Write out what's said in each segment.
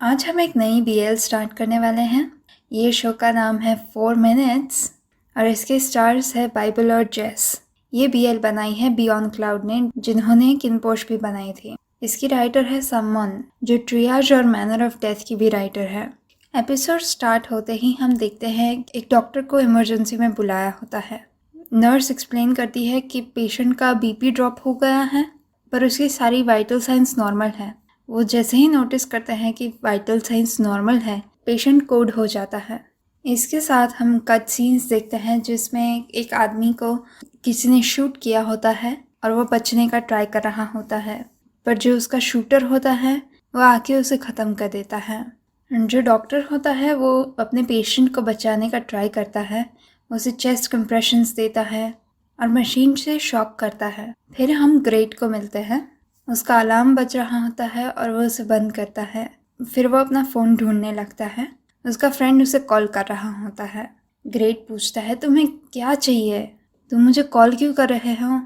आज हम एक नई बीएल स्टार्ट करने वाले हैं। ये शो का नाम है 4 मिनट्स और इसके स्टार्स है बाइबल और जेस। ये बीएल बनाई है बियॉन्ड क्लाउड ने, जिन्होंने किनपोश भी बनाई थी। इसकी राइटर है समवन, जो ट्रियाज और मैनर ऑफ डेथ की भी राइटर है। एपिसोड स्टार्ट होते ही हम देखते हैं एक डॉक्टर को इमरजेंसी में बुलाया होता है। नर्स एक्सप्लेन करती है कि पेशेंट का बीपी ड्रॉप हो गया है, पर उसकी सारी वाइटल साइंस नॉर्मल है। वो जैसे ही नोटिस करते हैं कि वाइटल साइंस नॉर्मल है, पेशेंट कोड हो जाता है। इसके साथ हम कट सीन्स देखते हैं जिसमें एक आदमी को किसी ने शूट किया होता है और वो बचने का ट्राई कर रहा होता है, पर जो उसका शूटर होता है वो आके उसे ख़त्म कर देता है। जो डॉक्टर होता है वो अपने पेशेंट को बचाने का ट्राई करता है, उसे चेस्ट कंप्रेशंस देता है और मशीन से शॉक करता है। फिर हम ग्रेट को मिलते हैं। उसका अलार्म बज रहा होता है और वो उसे बंद करता है। फिर वो अपना फ़ोन ढूंढने लगता है। उसका फ्रेंड उसे कॉल कर रहा होता है। ग्रेट पूछता है, तुम्हें क्या चाहिए? तुम मुझे कॉल क्यों कर रहे हो?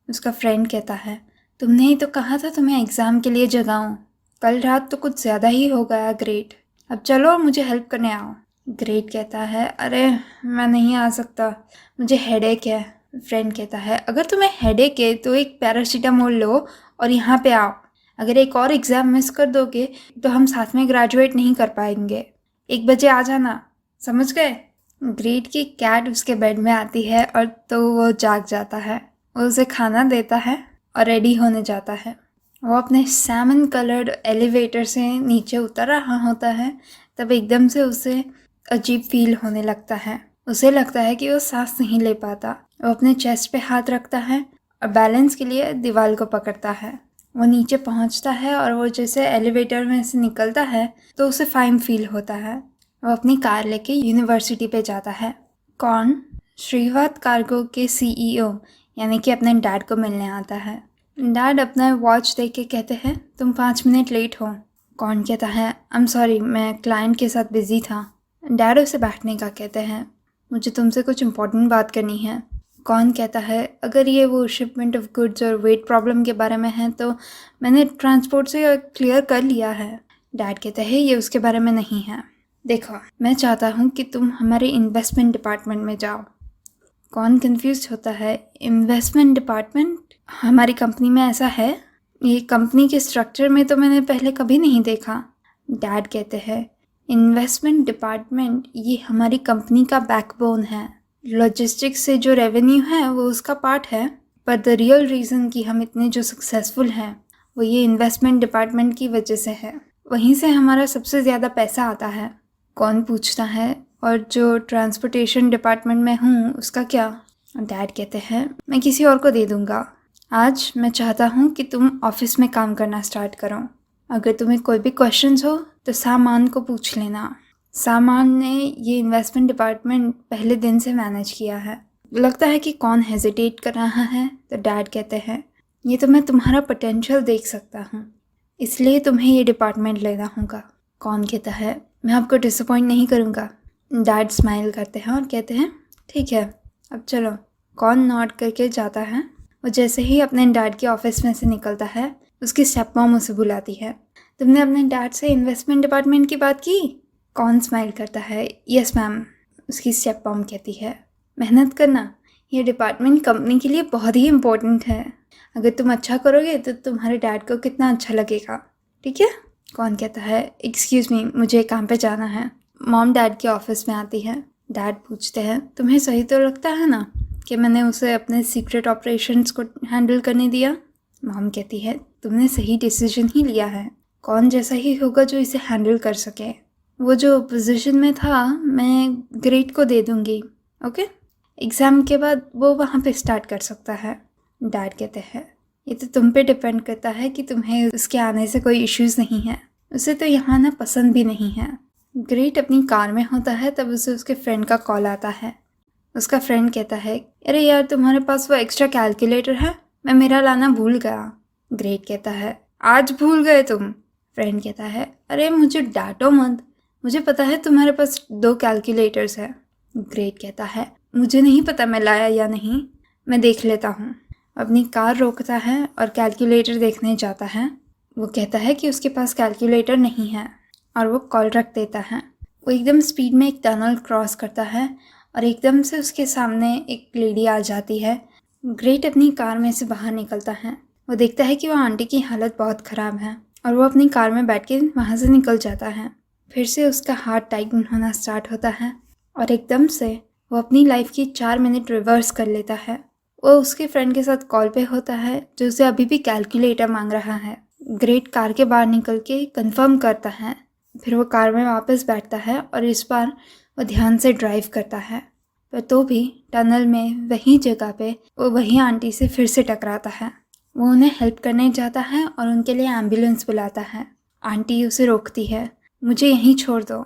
उसका फ्रेंड कहता है, तुमने ही तो कहा था तुम्हें एग्ज़ाम के लिए जगाऊं। कल रात तो कुछ ज़्यादा ही हो गया ग्रेट, अब चलो और मुझे हेल्प करने आओ। ग्रेट कहता है, अरे मैं नहीं आ सकता, मुझे हेडेक है। फ्रेंड कहता है, अगर तुम्हें हेडेक है तो एक पैरासीटामोल लो और यहाँ पे आओ। अगर एक और एग्ज़ाम मिस कर दोगे तो हम साथ में ग्रेजुएट नहीं कर पाएंगे। 1 बजे आ जाना, समझ गए? ग्रेट की कैट उसके बेड में आती है और तो वो जाग जाता है। वो उसे खाना देता है और रेडी होने जाता है। वो अपने सैमन कलर्ड एलिवेटर से नीचे उतर रहा होता है, तब एकदम से उसे अजीब फील होने लगता है। उसे लगता है कि वो सांस नहीं ले पाता। वो अपने चेस्ट पे हाथ रखता है और बैलेंस के लिए दीवार को पकड़ता है। वो नीचे पहुंचता है और वो जैसे एलिवेटर में से निकलता है तो उसे फाइन फील होता है। वो अपनी कार लेके यूनिवर्सिटी पे जाता है। कौन? श्रीवाद कार्गो के सीईओ यानी कि अपने डैड को मिलने आता है। डैड अपना वॉच देख के कहते हैं, तुम 5 मिनट लेट हो। कौन कहता है, आई एम सॉरी, मैं क्लाइंट के साथ बिजी था। डैड उसे बैठने का कहते हैं, मुझे तुमसे कुछ इम्पोर्टेंट बात करनी है। कौन कहता है, अगर ये वो शिपमेंट ऑफ गुड्स और वेट प्रॉब्लम के बारे में है तो मैंने ट्रांसपोर्ट से क्लियर कर लिया है। डैड कहते हैं, ये उसके बारे में नहीं है। देखो, मैं चाहता हूँ कि तुम हमारे इन्वेस्टमेंट डिपार्टमेंट में जाओ। कौन कंफ्यूज होता है, इन्वेस्टमेंट डिपार्टमेंट? हमारी कंपनी में ऐसा है? ये कंपनी के स्ट्रक्चर में तो मैंने पहले कभी नहीं देखा। डैड कहते हैं, इन्वेस्टमेंट डिपार्टमेंट ये हमारी कंपनी का बैकबोन है। लॉजिस्टिक्स से जो रेवेन्यू है वो उसका पार्ट है, पर द रियल रीज़न कि हम इतने जो सक्सेसफुल हैं वो ये इन्वेस्टमेंट डिपार्टमेंट की वजह से है। वहीं से हमारा सबसे ज़्यादा पैसा आता है। कौन पूछता है, और जो ट्रांसपोर्टेशन डिपार्टमेंट में हूँ उसका क्या? डैड कहते हैं, मैं किसी और को दे दूँगा। आज मैं चाहता हूँ कि तुम ऑफिस में काम करना स्टार्ट करो। अगर तुम्हें कोई भी क्वेश्चंस हो तो सामान को पूछ लेना। सामान ने ये इन्वेस्टमेंट डिपार्टमेंट पहले दिन से मैनेज किया है। लगता है कि कौन हेजिटेट कर रहा है, तो डैड कहते हैं, ये तो मैं तुम्हारा पोटेंशियल देख सकता हूँ, इसलिए तुम्हें ये डिपार्टमेंट लेना होगा। कौन कहता है, मैं आपको डिसअपॉइंट नहीं करूँगा। डैड स्माइल करते हैं और कहते हैं, ठीक है, अब चलो। कौन नॉट करके जाता है। वो जैसे ही अपने डैड के ऑफिस में से निकलता है, उसकी स्टेप मॉम उसे बुलाती है, तुमने अपने डैड से इन्वेस्टमेंट डिपार्टमेंट की बात की? कौन स्माइल करता है, यस मैम। उसकी स्टेप मॉम कहती है, मेहनत करना, ये डिपार्टमेंट कंपनी के लिए बहुत ही इम्पोर्टेंट है। अगर तुम अच्छा करोगे तो तुम्हारे डैड को कितना अच्छा लगेगा, ठीक है? कौन कहता है, एक्सक्यूज़ मी, मुझे काम पे जाना है। मॉम डैड के ऑफिस में आती है। डैड पूछते हैं, तुम्हें सही तो लगता है ना कि मैंने उसे अपने सीक्रेट ऑपरेशंस को हैंडल करने दिया? मॉम कहती है, तुमने सही डिसीजन ही लिया है। कौन जैसा ही होगा जो इसे हैंडल कर सके। वो जो पोजीशन में था मैं ग्रेट को दे दूँगी, ओके? एग्ज़ाम के बाद वो वहाँ पे स्टार्ट कर सकता है। डैड कहते हैं, ये तो तुम पे डिपेंड करता है कि तुम्हें उसके आने से कोई इश्यूज़ नहीं है। उसे तो यहाँ ना पसंद भी नहीं है। ग्रेट अपनी कार में होता है, तब उसे उसके फ्रेंड का कॉल आता है। उसका फ्रेंड कहता है, अरे यार, तुम्हारे पास वो एक्स्ट्रा कैलकुलेटर है? मैं मेरा लाना भूल गया। ग्रेट कहता है, आज भूल गए तुम? फ्रेंड कहता है, अरे मुझे डांटो मत, मुझे पता है तुम्हारे पास 2 कैलकुलेटर्स है। ग्रेट कहता है, मुझे नहीं पता मैं लाया या नहीं, मैं देख लेता हूँ। अपनी कार रोकता है और कैलकुलेटर देखने जाता है। वो कहता है कि उसके पास कैलकुलेटर नहीं है। और वो कॉल रख देता है। वो एकदम स्पीड में एक टनल क्रॉस करता है और एकदम से उसके सामने एक लेडी आ जाती है। ग्रेट अपनी कार में से बाहर निकलता है। वो देखता है कि वो आंटी की हालत बहुत ख़राब है और वो अपनी कार में बैठ के वहाँ से निकल जाता है। फिर से उसका हार्ट टाइटन होना स्टार्ट होता है और एकदम से वो अपनी लाइफ की 4 मिनट रिवर्स कर लेता है। वो उसके फ्रेंड के साथ कॉल पे होता है जो उसे अभी भी कैलकुलेटर मांग रहा है। ग्रेट कार के बाहर निकल के कंफर्म करता है। फिर वो कार में वापस बैठता है और इस बार वो ध्यान से ड्राइव करता है। पर तो भी टनल में वही जगह पे वो वही आंटी से फिर से टकराता है। वो उन्हें हेल्प करने जाता है और उनके लिए एम्बुलेंस बुलाता है। आंटी उसे रोकती है। मुझे यहीं छोड़ दो।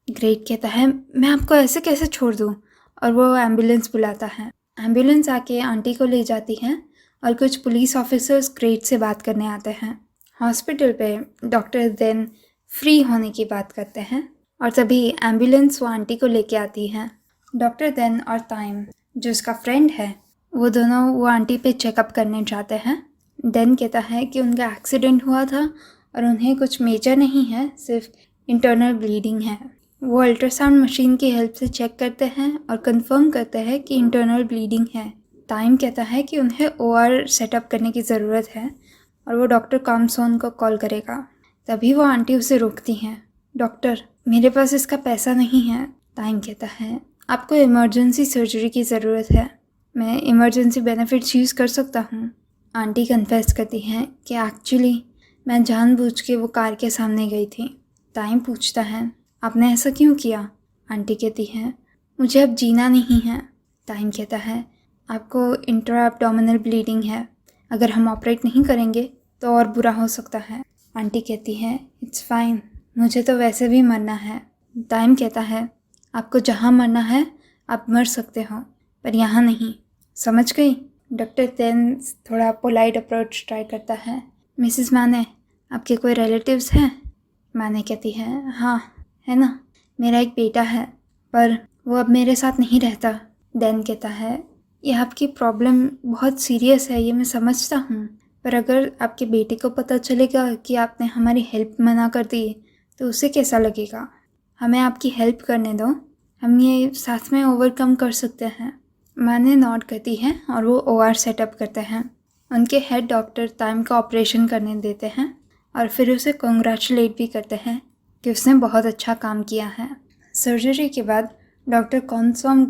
ग्रेट कहता है मैं आपको ऐसे कैसे छोड़ दूँ, और वो एम्बुलेंस बुलाता है। एम्बुलेंस आके आंटी को ले जाती है और कुछ पुलिस ऑफिसर्स ग्रेट से बात करने आते हैं। हॉस्पिटल पे डॉक्टर देन फ्री होने की बात करते हैं और तभी एम्बुलेंस वो आंटी को लेके आती है। डॉक्टर देन और टाइम जो उसका फ्रेंड है वो दोनों वो आंटी पे चेकअप करने जाते हैं। देन कहता है कि उनका एक्सीडेंट हुआ था और उन्हें कुछ मेजर नहीं है, सिर्फ इंटरनल ब्लीडिंग है। वो अल्ट्रासाउंड मशीन की हेल्प से चेक करते हैं और कंफर्म करते हैं कि इंटरनल ब्लीडिंग है। टाइम कहता है कि उन्हें OR सेटअप करने की ज़रूरत है और वो डॉक्टर कॉमसोन को कॉल करेगा। तभी वो आंटी उसे रोकती हैं। डॉक्टर मेरे पास इसका पैसा नहीं है। टाइम कहता है आपको इमरजेंसी सर्जरी की ज़रूरत है, मैं इमरजेंसी बेनिफिट्स यूज़ कर सकता हूँ। आंटी कन्फेस करती हैं कि एक्चुअली मैं जानबूझ के वो कार के सामने गई थी। टाइम पूछता है आपने ऐसा क्यों किया? आंटी कहती है मुझे अब जीना नहीं है। टाइम कहता है आपको इंट्रा एब्डोमिनल ब्लीडिंग है, अगर हम ऑपरेट नहीं करेंगे तो और बुरा हो सकता है। आंटी कहती है इट्स फाइन, मुझे तो वैसे भी मरना है। टाइम कहता है आपको जहाँ मरना है आप मर सकते हो, पर यहाँ नहीं, समझ गई? डॉक्टर तेन थोड़ा पोलाइट अप्रोच ट्राई करता है। मिसेस माने आपके कोई रिलेटिव्स हैं? माने कहती है हाँ है ना, मेरा एक बेटा है पर वो अब मेरे साथ नहीं रहता। देन कहता है ये आपकी प्रॉब्लम बहुत सीरियस है, ये मैं समझता हूँ, पर अगर आपके बेटे को पता चलेगा कि आपने हमारी हेल्प मना कर दी तो उसे कैसा लगेगा? हमें आपकी हेल्प करने दो, हम ये साथ में ओवरकम कर सकते हैं। माने नॉट करती है और वो OR सेटअप करते हैं। उनके हेड डॉक्टर टाइम का ऑपरेशन करने देते हैं और फिर उसे कॉन्ग्रेचुलेट भी करते हैं कि उसने बहुत अच्छा काम किया है। सर्जरी के बाद डॉक्टर कॉमसोन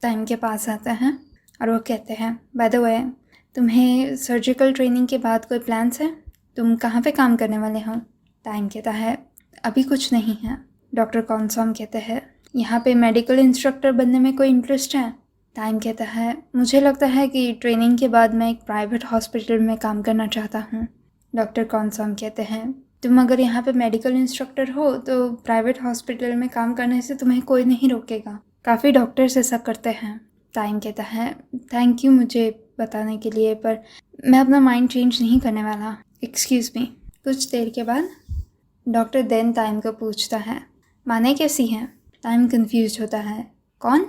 टाइम के पास आते हैं और वो कहते हैं बाय द वे तुम्हें सर्जिकल ट्रेनिंग के बाद कोई प्लान्स है? तुम कहाँ पे काम करने वाले हो? टाइम कहता है अभी कुछ नहीं है। डॉक्टर कॉमसोन कहते हैं यहाँ पे मेडिकल इंस्ट्रक्टर बनने में कोई इंटरेस्ट है? टाइम कहता है मुझे लगता है कि ट्रेनिंग के बाद मैं एक प्राइवेट हॉस्पिटल में काम करना चाहता हूँ। डॉक्टर कॉमसोन कहते हैं तुम अगर यहाँ पे मेडिकल इंस्ट्रक्टर हो तो प्राइवेट हॉस्पिटल में काम करने से तुम्हें कोई नहीं रोकेगा, काफ़ी डॉक्टर्स ऐसा करते हैं। टाइम कहता है थैंक यू मुझे बताने के लिए, पर मैं अपना माइंड चेंज नहीं करने वाला, एक्सक्यूज़ मी। कुछ देर के बाद डॉक्टर देन टाइम को पूछता है माने कैसी हैं? टाइम कंफ्यूज होता है कौन?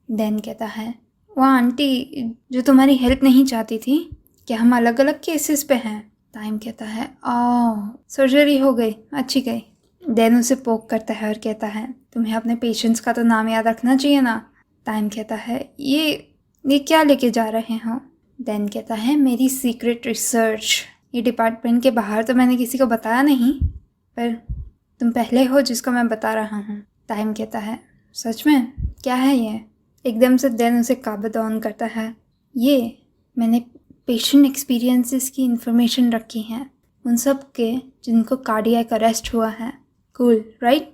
देन कहता है वो आंटी जो तुम्हारी हेल्प नहीं चाहती थी, कि हम अलग अलग केसेस पे हैं। टाइम कहता है ओह सर्जरी हो गई, अच्छी गई। देन उसे पोक करता है और कहता है तुम्हें अपने पेशेंट्स का तो नाम याद रखना चाहिए ना। टाइम कहता है ये क्या लेके जा रहे हो? देन कहता है मेरी सीक्रेट रिसर्च, ये डिपार्टमेंट के बाहर तो मैंने किसी को बताया नहीं, पर तुम पहले हो जिसको मैं बता रहा हूँ। टाइम कहता है सच में? क्या है ये? एकदम से देन उसे काबू ऑन करता है। ये मैंने पेशेंट एक्सपीरियंसेस की इन्फॉर्मेशन रखी हैं, उन सब के जिनको कार्डियक अरेस्ट हुआ है। Cool right?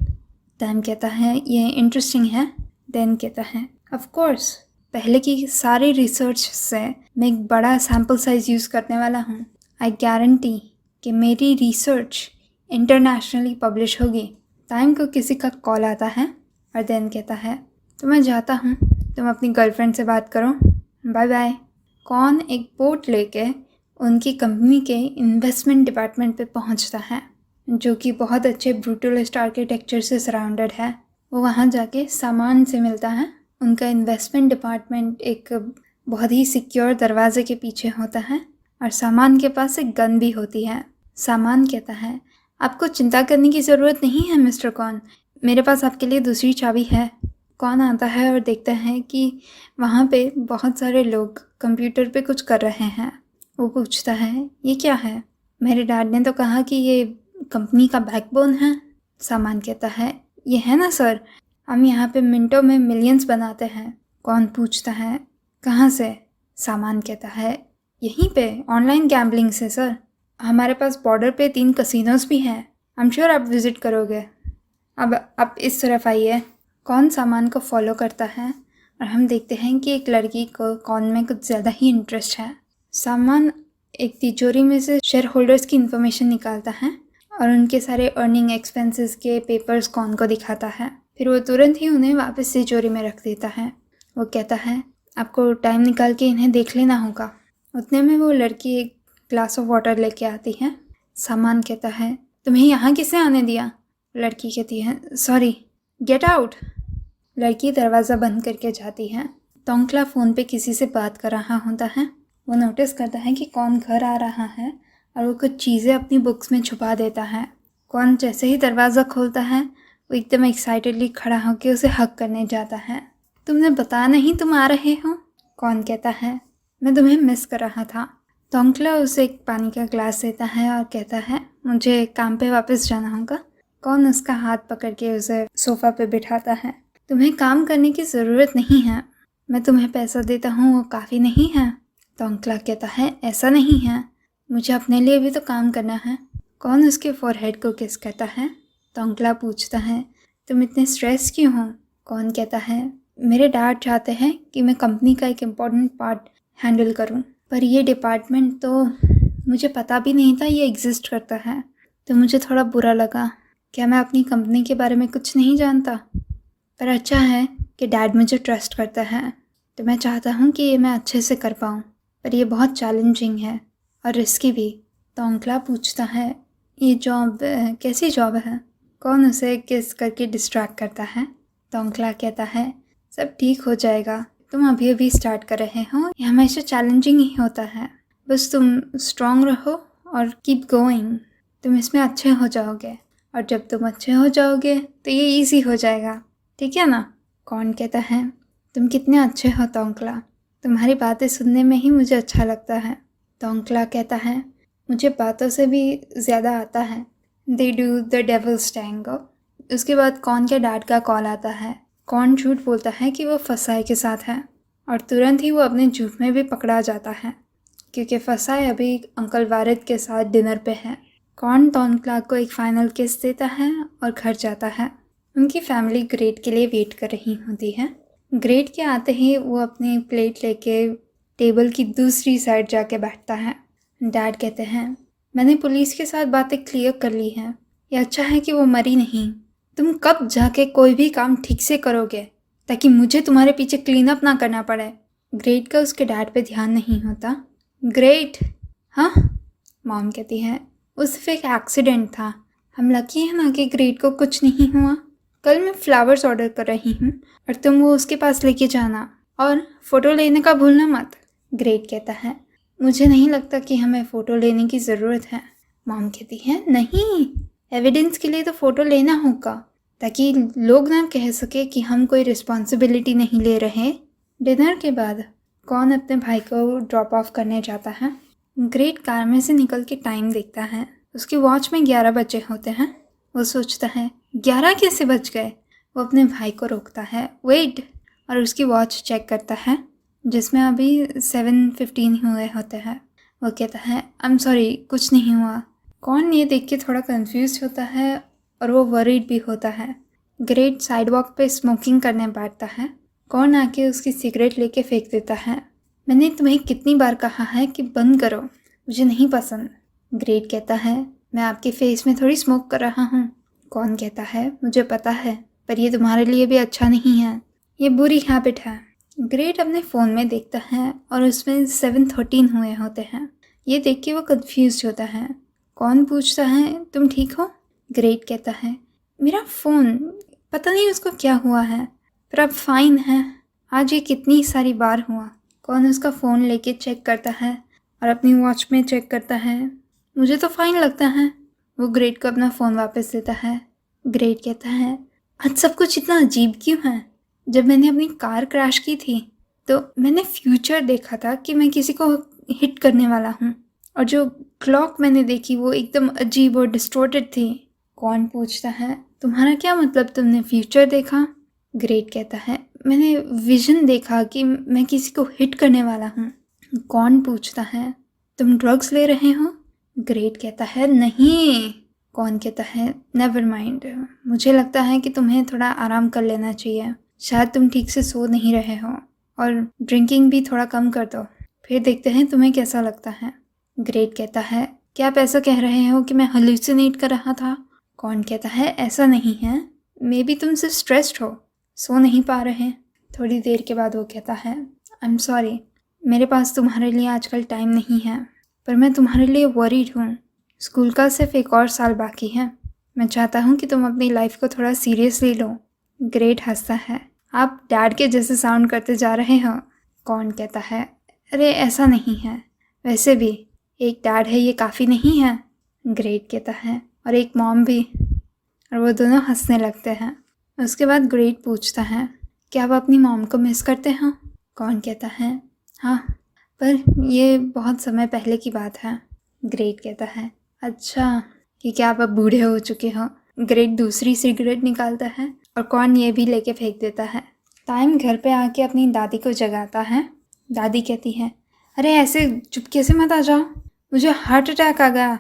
टाइम कहता है ये इंटरेस्टिंग है। देन कहता है ऑफ कोर्स, पहले की सारी रिसर्च से मैं एक बड़ा सैम्पल साइज़ यूज़ करने वाला हूँ। आई गारंटी कि मेरी रिसर्च इंटरनेशनली पब्लिश होगी। टाइम को किसी का कॉल आता है और देन कहता है तो मैं जाता हूँ, तुम अपनी गर्लफ्रेंड से बात करो, बाय बाय। कौन एक बोट लेके उनकी कंपनी के इन्वेस्टमेंट डिपार्टमेंट पे पहुँचता है जो कि बहुत अच्छे ब्रूटलिस्ट आर्किटेक्चर से सराउंडेड है। वो वहाँ जाके सामान से मिलता है। उनका इन्वेस्टमेंट डिपार्टमेंट एक बहुत ही सिक्योर दरवाजे के पीछे होता है और सामान के पास एक गन भी होती है। सामान कहता है आपको चिंता करने की ज़रूरत नहीं है मिस्टर कॉन, मेरे पास आपके लिए दूसरी चाबी है। कॉन आता है और देखता है कि वहाँ पे बहुत सारे लोग कंप्यूटर पे कुछ कर रहे हैं। वो पूछता है, ये क्या है? मेरे डैड ने तो कहा कि ये कंपनी का बैकबोन है। सामान कहता है, ये है ना सर, हम यहाँ पे मिनटों में मिलियंस बनाते हैं। कौन पूछता है, कहाँ से? सामान कहता है, यहीं पे ऑनलाइन गैम्बलिंग से सर। हमारे पास बॉर्डर पे 3 कसिनोज भी हैं। आई एम श्योर आप विज़िट करोगे। अब आप इस तरफ आइए। कौन सामान को फॉलो करता है और हम देखते हैं कि एक लड़की को कौन में कुछ ज़्यादा ही इंटरेस्ट है। सामान एक तिजोरी में से शेयर होल्डर्स की इन्फॉर्मेशन निकालता है और उनके सारे अर्निंग एक्सपेंसेस के पेपर्स कौन को दिखाता है। फिर वो तुरंत ही उन्हें वापस तिजोरी में रख देता है। वो कहता है, आपको टाइम निकाल के इन्हें देख लेना होगा। उतने में वो लड़की एक ग्लास ऑफ वाटर लेके आती है। सामान कहता है, तुम्हें यहाँ किसने आने दिया? लड़की कहती है, सॉरी, गेट आउट। लड़की दरवाज़ा बंद करके जाती है। तोंकला फ़ोन पे किसी से बात कर रहा होता है। वो नोटिस करता है कि कौन घर आ रहा है और वो कुछ चीज़ें अपनी बुक्स में छुपा देता है। कौन जैसे ही दरवाज़ा खोलता है वो एकदम एक्साइटेडली खड़ा होकर उसे हक करने जाता है। तुमने बताया नहीं तुम आ रहे हो? कौन कहता है, मैं तुम्हें मिस कर रहा था। तोंकला उसे एक पानी का ग्लास देता है और कहता है, मुझे काम पे वापस जाना होगा। कौन उसका हाथ पकड़ के उसे सोफ़ा पे बिठाता है। तुम्हें काम करने की ज़रूरत नहीं है, मैं तुम्हें पैसा देता हूँ वो काफ़ी नहीं है। तोंकला कहता है, ऐसा नहीं है, मुझे अपने लिए भी तो काम करना है। कौन उसके फोरहेड को किस करता है। तोंकला पूछता है, तुम इतने स्ट्रेस क्यों हो? कौन कहता है, मेरे डैड चाहते हैं कि मैं कंपनी का एक इम्पॉर्टेंट पार्ट हैंडल करूं, पर ये डिपार्टमेंट तो मुझे पता भी नहीं था ये एग्जिस्ट करता है, तो मुझे थोड़ा बुरा लगा। क्या मैं अपनी कंपनी के बारे में कुछ नहीं जानता? पर अच्छा है कि डैड मुझे ट्रस्ट करता है, तो मैं चाहता हूँ कि ये मैं अच्छे से कर पाऊँ, पर ये बहुत चैलेंजिंग है और रिस्की भी। तोंकला पूछता है, ये जॉब कैसी जॉब है? कौन उसे किस करके डिस्ट्रैक्ट करता है। तोंकला कहता है, सब ठीक हो जाएगा, तुम अभी अभी स्टार्ट कर रहे हो, ये हमेशा चैलेंजिंग ही होता है, बस तुम स्ट्रांग रहो और कीप गोइंग, तुम इसमें अच्छे हो जाओगे, और जब तुम अच्छे हो जाओगे तो ये इजी हो जाएगा, ठीक है ना? कौन कहता है, तुम कितने अच्छे हो तोंकला, तुम्हारी बातें सुनने में ही मुझे अच्छा लगता है। तोंकला कहता है, मुझे बातों से भी ज़्यादा आता है। They do the devil's tango. उसके बाद कौन के डैड का कॉल आता है। कौन झूठ बोलता है कि वो फसाई के साथ है और तुरंत ही वो अपने झूठ में भी पकड़ा जाता है, क्योंकि फसाई अभी अंकल वारिद के साथ डिनर पे है। कौन तोंकला को एक फ़ाइनल किस देता है और घर जाता है। उनकी फैमिली ग्रेट के लिए वेट कर रही होती है। ग्रेट के आते ही वो अपनी प्लेट लेके टेबल की दूसरी साइड जाके बैठता है। डैड कहते हैं, मैंने पुलिस के साथ बातें क्लियर कर ली हैं, ये अच्छा है कि वो मरी नहीं। तुम कब जाके कोई भी काम ठीक से करोगे ताकि मुझे तुम्हारे पीछे क्लीन अप ना करना पड़े। ग्रेट का उसके डैड पे ध्यान नहीं होता। ग्रेट, हाँ? मॉम कहती है, वो सिर्फ एक एक्सीडेंट था, हम लकी हैं ना कि ग्रेट को कुछ नहीं हुआ। कल मैं फ्लावर्स ऑर्डर कर रही हूँ और तुम वो उसके पास लेके जाना, और फ़ोटो लेने का भूलना मत। ग्रेट कहता है, मुझे नहीं लगता कि हमें फ़ोटो लेने की ज़रूरत है। मॉम कहती है, नहीं, एविडेंस के लिए तो फ़ोटो लेना होगा ताकि लोग ना कह सके कि हम कोई रिस्पॉन्सिबिलिटी नहीं ले रहे। डिनर के बाद कौन अपने भाई को ड्रॉप ऑफ करने जाता है। ग्रेट कार में से निकल के टाइम देखता है। उसकी वॉच में 11 बजे होते हैं। वो सोचता है, 11 कैसे बज गए? वो अपने भाई को रोकता है, वेट, और उसकी वॉच चेक करता है जिसमें अभी 7:15 हुए होते हैं। वो कहता है, आई एम सॉरी, कुछ नहीं हुआ। कौन ये देख के थोड़ा कंफ्यूज होता है और वो वरीड भी होता है। ग्रेट साइडवॉक पे स्मोकिंग करने बैठता है। कौन आके उसकी सिगरेट लेके फेंक देता है। मैंने तुम्हें कितनी बार कहा है कि बंद करो, मुझे नहीं पसंद। ग्रेट कहता है, मैं आपके फेस में थोड़ी स्मोक कर रहा हूँ। कौन कहता है, मुझे पता है, पर ये तुम्हारे लिए भी अच्छा नहीं है, ये बुरी हैबिट है। ग्रेट अपने फ़ोन में देखता है और उसमें 7:13 हुए होते हैं। ये देख के वो कंफ्यूज होता है। कौन पूछता है, तुम ठीक हो? ग्रेट कहता है, मेरा फ़ोन, पता नहीं उसको क्या हुआ है, पर अब फाइन है। आज ये कितनी सारी बार हुआ। कौन उसका फ़ोन लेके चेक करता है और अपनी वॉच में चेक करता है। मुझे तो फ़ाइन लगता है। वो ग्रेट को अपना फ़ोन वापस देता है। ग्रेट कहता है, आज सब कुछ इतना अजीब क्यों है? जब मैंने अपनी कार क्रैश की थी तो मैंने फ्यूचर देखा था कि मैं किसी को हिट करने वाला हूँ, और जो क्लॉक मैंने देखी वो एकदम अजीब और डिस्टॉर्टेड थी। कौन पूछता है, तुम्हारा क्या मतलब, तुमने फ्यूचर देखा? ग्रेट कहता है, मैंने विजन देखा कि मैं किसी को हिट करने वाला हूँ। कौन पूछता है, तुम ड्रग्स ले रहे हो? ग्रेट कहता है, नहीं। कौन कहता है, नेवर माइंड, मुझे लगता है कि तुम्हें थोड़ा आराम कर लेना चाहिए, शायद तुम ठीक से सो नहीं रहे हो, और ड्रिंकिंग भी थोड़ा कम कर दो, फिर देखते हैं तुम्हें कैसा लगता है। ग्रेट कहता है, क्या आप ऐसा कह रहे हो कि मैं हेलुसिनेट कर रहा था? कौन कहता है, ऐसा नहीं है, मे बी तुम सिर्फ स्ट्रेस्ड हो, सो नहीं पा रहे। थोड़ी देर के बाद वो कहता है, आई एम सॉरी, मेरे पास तुम्हारे लिए आजकल टाइम नहीं है, पर मैं तुम्हारे लिए वरीड हूँ। स्कूल का सिर्फ एक और साल बाकी है, मैं चाहता हूँ कि तुम अपनी लाइफ को थोड़ा सीरियसली लो। ग्रेट हंसता है, आप डैड के जैसे साउंड करते जा रहे हो। कौन कहता है, अरे ऐसा नहीं है, वैसे भी एक डैड है ये काफ़ी नहीं है। ग्रेट कहता है, और एक मॉम भी। और वो दोनों हंसने लगते हैं। उसके बाद ग्रेट पूछता है, क्या आप अपनी मॉम को मिस करते हो? कौन कहता है, हाँ, पर ये बहुत समय पहले की बात है। ग्रेट कहता है, अच्छा, कि क्या आप अब बूढ़े हो चुके हो? ग्रेट दूसरी सिगरेट निकालता है और कौन ये भी लेके फेंक देता है। टाइम घर पे आके अपनी दादी को जगाता है। दादी कहती है, अरे ऐसे चुपके से मत आ जाओ, मुझे हार्ट अटैक आ गया।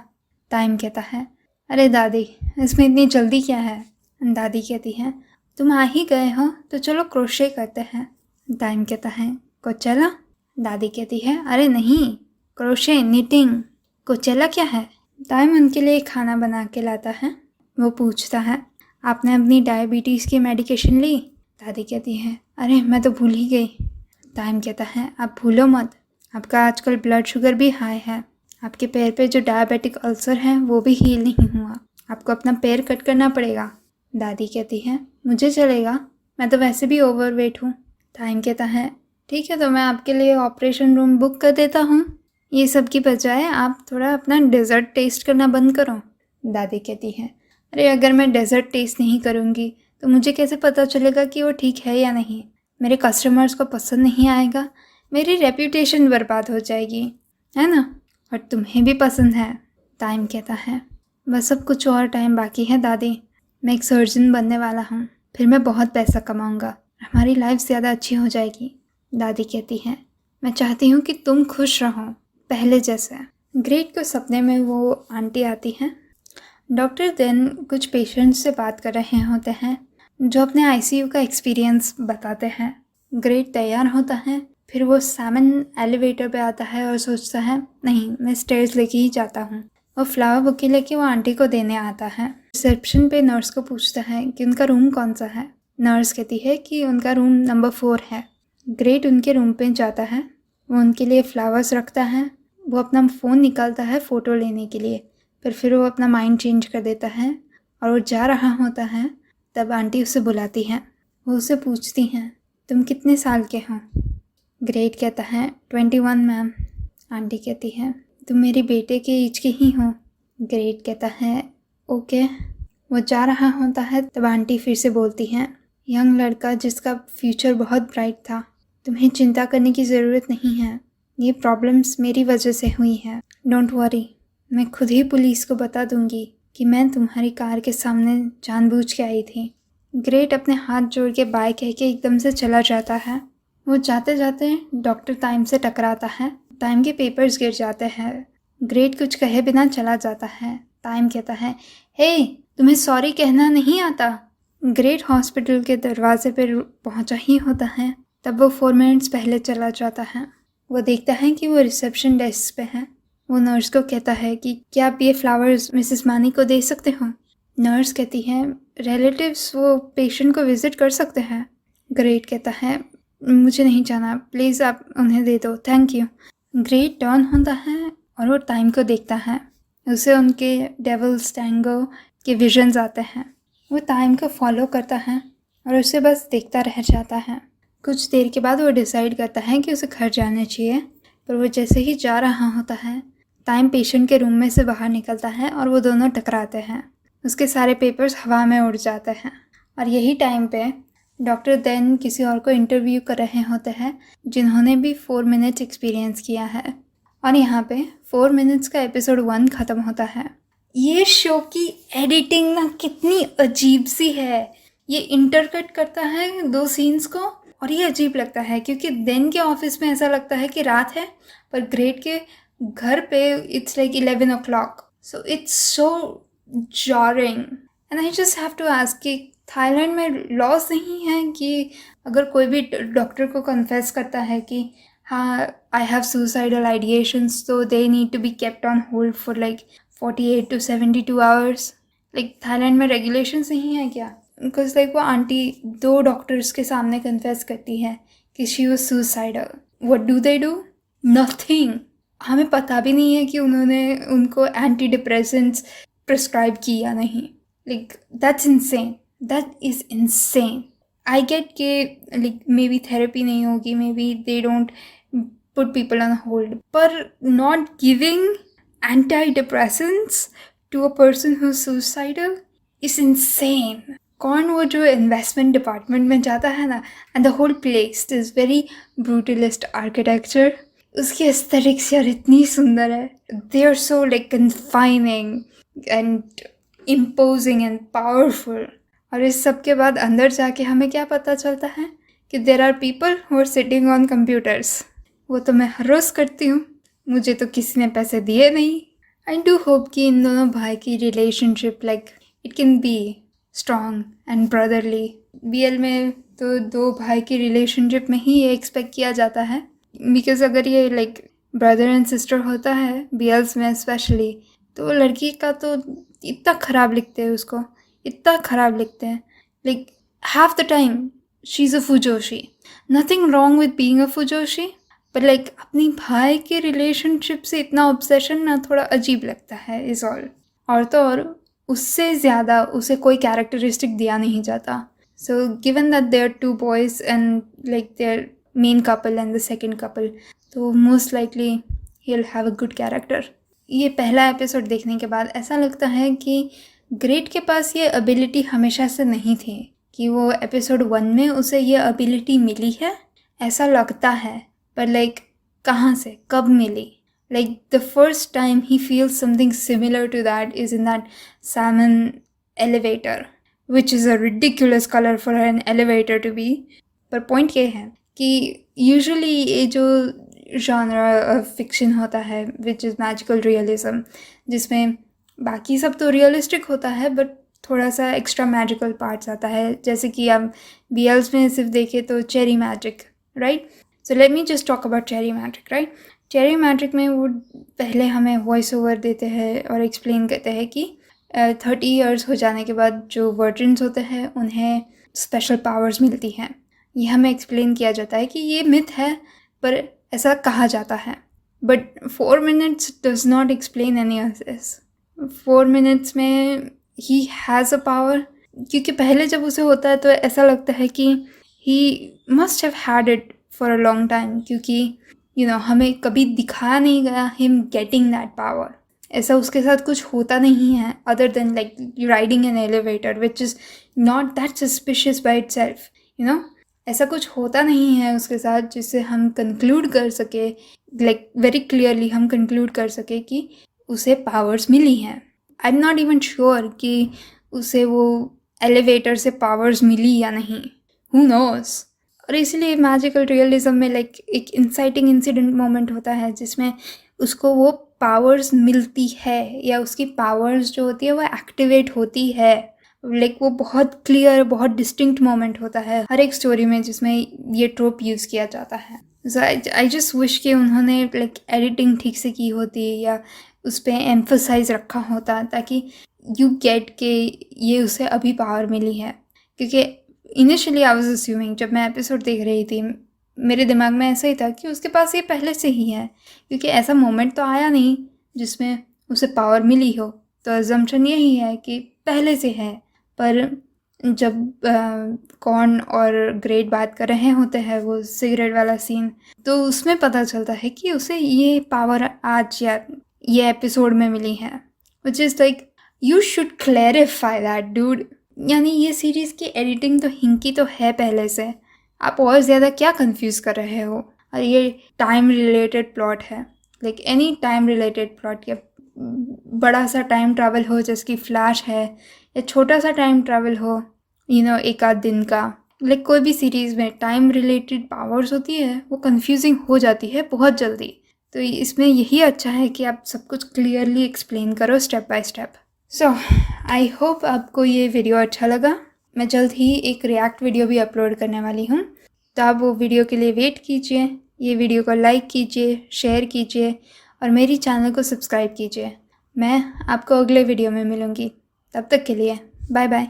टाइम कहता है, अरे दादी, इसमें इतनी जल्दी क्या है? दादी कहती है, तुम आ ही गए हो तो चलो क्रोशे करते हैं। टाइम कहता है, कोचेला? दादी कहती है, अरे नहीं, क्रोशे, निटिंग। कोचेला क्या है? टाइम उनके लिए खाना बना के लाता है। वो पूछता है, आपने अपनी डायबिटीज़ की मेडिकेशन ली? दादी कहती है, अरे मैं तो भूल ही गई। टाइम कहता है, आप भूलो मत, आपका आजकल ब्लड शुगर भी हाई है, आपके पैर पे जो डायबिटिक अल्सर है वो भी हील नहीं हुआ, आपको अपना पैर कट करना पड़ेगा। दादी कहती है, मुझे चलेगा, मैं तो वैसे भी ओवरवेट हूँ। टाइम कहता है, ठीक है, तो मैं आपके लिए ऑपरेशन रूम बुक कर देता हूँ। ये सब की बजाय आप थोड़ा अपना डेज़र्ट टेस्ट करना बंद करो। दादी कहती है, अरे अगर मैं डेज़र्ट टेस्ट नहीं करूँगी तो मुझे कैसे पता चलेगा कि वो ठीक है या नहीं? मेरे कस्टमर्स को पसंद नहीं आएगा, मेरी रेप्यूटेशन बर्बाद हो जाएगी, है ना? और तुम्हें भी पसंद है। टाइम कहता है, बस अब कुछ और टाइम बाकी है दादी, मैं एक सर्जन बनने वाला हूँ, फिर मैं बहुत पैसा कमाऊँगा, हमारी लाइफ ज़्यादा अच्छी हो जाएगी। दादी कहती है, मैं चाहती हूँ कि तुम खुश रहो पहले जैसे। ग्रेट को सपने में वो आंटी आती हैं। डॉक्टर देन कुछ पेशेंट्स से बात कर रहे होते हैं जो अपने आईसीयू का एक्सपीरियंस बताते हैं। ग्रेट तैयार होता है, फिर वो सैमन एलिवेटर पे आता है और सोचता है, नहीं, मैं स्टेयर्स लेके ही जाता हूँ। वो फ्लावर बुके लेके वो आंटी को देने आता है। रिसेप्शन पे नर्स को पूछता है कि उनका रूम कौन सा है। नर्स कहती है कि उनका रूम नंबर 4 है। ग्रेट उनके रूम पे जाता है, वो उनके लिए फ्लावर्स रखता है, वो अपना फ़ोन निकालता है फ़ोटो लेने के लिए, पर फिर वो अपना माइंड चेंज कर देता है और वो जा रहा होता है। तब आंटी उसे बुलाती हैं। वो उसे पूछती हैं, तुम कितने साल के हो? ग्रेट कहता है, 21 मैम। आंटी कहती है, तुम मेरे बेटे के एज के ही हो। ग्रेट कहता है, ओके। वो जा रहा होता है, तब आंटी फिर से बोलती हैं, यंग लड़का जिसका फ्यूचर बहुत ब्राइट था, तुम्हें चिंता करने की ज़रूरत नहीं है, ये प्रॉब्लम्स मेरी वजह से हुई है, डोंट वरी, मैं खुद ही पुलिस को बता दूंगी कि मैं तुम्हारी कार के सामने जानबूझ के आई थी। ग्रेट अपने हाथ जोड़ के बाय कह के एकदम से चला जाता है। वो जाते जाते डॉक्टर टाइम से टकराता है। टाइम के पेपर्स गिर जाते हैं। ग्रेट कुछ कहे बिना चला जाता है। टाइम कहता है, हे, तुम्हें सॉरी कहना नहीं आता? ग्रेट हॉस्पिटल के दरवाजे पर पहुंचा ही होता है, तब वो 4 मिनट्स पहले चला जाता है। वो देखता है कि वो रिसेप्शन डेस्क पे है। वो नर्स को कहता है कि क्या आप ये फ्लावर्स मिसेस मानी को दे सकते हो? नर्स कहती है, रिलेटिव्स वो पेशेंट को विज़िट कर सकते हैं। ग्रेट कहता है, मुझे नहीं जाना, प्लीज़ आप उन्हें दे दो, थैंक यू। ग्रेट टर्न होता है और वो टाइम को देखता है। उसे उनके डेविल्स टैंगो के विजन्स आते हैं। वो टाइम को फॉलो करता है और उसे बस देखता रह जाता है। कुछ देर के बाद वो डिसाइड करता है कि उसे घर जाना चाहिए, पर वो जैसे ही जा रहा होता है, टाइम पेशेंट के रूम में से बाहर निकलता है और वो दोनों टकराते हैं। उसके सारे पेपर्स हवा में उड़ जाते हैं और यही टाइम पे डॉक्टर देन किसी और को इंटरव्यू कर रहे होते हैं जिन्होंने भी 4 मिनट्स एक्सपीरियंस किया है। और यहाँ पे 4 मिनट्स का एपिसोड 1 ख़त्म होता है। ये शो की एडिटिंग ना कितनी अजीब सी है। ये इंटरकट करता है 2 सीन्स को और ये अजीब लगता है क्योंकि दिन के ऑफिस में ऐसा लगता है कि रात है, पर ग्रेट के घर पे it's like 11 o'clock। So it's so jarring and I just have to ask कि थाईलैंड में लॉस नहीं है कि अगर कोई भी डॉक्टर को कन्फेस करता है कि हाँ आई हैव सुसाइडल आइडिएशंस, तो they need to be kept on hold for like 48 to 72 hours. Like Thailand में रेगुलेशंस नहीं है क्या? बिकॉज लाइक वो आंटी 2 डॉक्टर्स के सामने कन्फेस करती है कि she was suicidal. What do they do? Nothing. हमें पता भी नहीं है कि उन्होंने उनको एंटी डिप्रेसेंट्स प्रिस्क्राइब की या नहीं। Like that's insane, that is insane. I get के लाइक मे बी थेरेपी नहीं होगी, maybe they don't put people on hold, पर not giving antidepressants to a person who's suicidal is insane. कौन वो जो इन्वेस्टमेंट डिपार्टमेंट में जाता है ना, and the whole place is very brutalist architecture. उसकी एस्थेटिक्स यार इतनी सुंदर है। They are so like confining and imposing and powerful. और इस सब के बाद अंदर जाके हमें क्या पता चलता है कि there are people who are sitting on computers. वो तो मैं हर रोज़ करती हूँ, मुझे तो किसी ने पैसे दिए नहीं। आई डू होप कि इन दोनों भाई की relationship like it can be strong and brotherly. BL में तो 2 भाई की रिलेशनशिप में ही ये एक्सपेक्ट किया जाता है, बिकॉज अगर ये लाइक ब्रदर एंड सिस्टर होता है बीएल्स में स्पेशली, तो लड़की का तो इतना ख़राब लिखते हैं उसको, इतना ख़राब लिखते हैं। Like half the time she is a fujoshi. Nothing wrong with being a fujoshi, पर लाइक अपनी भाई के रिलेशनशिप से इतना ऑब्सेशन ना थोड़ा अजीब लगता है इज़ ऑल। और तो और उससे ज़्यादा उसे कोई कैरेक्टरिस्टिक दिया नहीं जाता। So given that there 2 boys and like their main couple and the second couple, तो most likely he will have a good character. ये पहला एपिसोड देखने के बाद ऐसा लगता है कि ग्रेट के पास ये एबिलिटी हमेशा से नहीं थी, कि वो एपिसोड 1 में उसे ये एबिलिटी मिली है ऐसा लगता है, पर लाइक कहाँ से कब मिली? Like the first time he feels something similar to that is in that salmon elevator, which is a ridiculous color for an elevator to be। पर पॉइंट ये है कि यूजुअली ये जो जॉनरा फिक्शन होता है विच इज़ मैजिकल रियलिज्म, जिसमें बाकी सब तो रियलिस्टिक होता है बट थोड़ा सा एक्स्ट्रा मैजिकल पार्ट्स आता है, जैसे कि आप बीएल्स में सिर्फ देखें तो cherry magic, right? So let me just talk about cherry magic, right? Cherry magic में वो पहले हमें वॉइस ओवर देते हैं और एक्सप्लेन करते हैं कि 30 ईयर्स हो जाने के बाद जो वर्जिन्स होते हैं उन्हें स्पेशल पावर्स मिलती हैं। ये हमें एक्सप्लेन किया जाता है कि ये मिथ है, पर ऐसा कहा जाता है। But 4 minutes does not explain any of this. 4 minutes में ही हैज़ अ पावर, क्योंकि पहले जब उसे होता है तो ऐसा लगता है कि he must have had it for a long time, क्योंकि हमें कभी दिखाया नहीं गया हिम गेटिंग दैट पावर। ऐसा उसके साथ कुछ होता नहीं है other than like riding an elevator which is not that suspicious by itself. ऐसा कुछ होता नहीं है उसके साथ जिससे हम कंक्लूड कर सके, लाइक वेरी क्लियरली हम कंक्लूड कर सके कि उसे पावर्स मिली हैं। I am not even sure कि उसे वो एलिवेटर से पावर्स मिली या नहीं, हु नोस। और इसलिए मैजिकल रियलिज्म में लाइक एक इंसाइटिंग इंसिडेंट मोमेंट होता है जिसमें उसको वो पावर्स मिलती है या उसकी पावर्स जो होती है वो एक्टिवेट होती है। लाइक वो बहुत क्लियर, बहुत डिस्टिंक्ट मोमेंट होता है हर एक स्टोरी में जिसमें ये ट्रोप यूज़ किया जाता है। सो आई जस्ट विश कि उन्होंने लाइक एडिटिंग ठीक से की होती या उस पर एम्फसाइज रखा होता ताकि यू गेट के ये उसे अभी पावर मिली है। क्योंकि इनिशियली आई वाज अस्यूमिंग, जब मैं एपिसोड देख रही थी मेरे दिमाग में ऐसा ही था कि उसके पास ये पहले से ही है, क्योंकि ऐसा मोमेंट तो आया नहीं जिसमें उसे पावर मिली हो। तो अजम्पशन यही है कि पहले से है। पर जब कॉर्न और ग्रेट बात कर रहे होते हैं वो सिगरेट वाला सीन, तो उसमें पता चलता है कि उसे ये पावर आज या ये एपिसोड में मिली हैं, which is like you should clarify that dude. यानी ये सीरीज़ की एडिटिंग तो हिंकी तो है पहले से, आप और ज़्यादा क्या कंफ्यूज कर रहे हो। और ये टाइम रिलेटेड प्लॉट है, like any time related plot, या बड़ा सा टाइम ट्रैवल हो जिसकी फ्लैश है, या छोटा सा टाइम ट्रैवल हो एक आध दिन का, लाइक कोई भी सीरीज़ में टाइम रिलेटेड पावर्स होती है वो कंफ्यूजिंग हो जाती है बहुत जल्दी। तो इसमें यही अच्छा है कि आप सब कुछ क्लियरली एक्सप्लेन करो step by step. So I hope आपको ये वीडियो अच्छा लगा। मैं जल्द ही एक रिएक्ट वीडियो भी अपलोड करने वाली हूँ, तो आप वो वीडियो के लिए वेट कीजिए। ये वीडियो को लाइक कीजिए, शेयर कीजिए और मेरी चैनल को सब्सक्राइब कीजिए। मैं आपको अगले वीडियो में मिलूँगी, तब तक के लिए बाय बाय।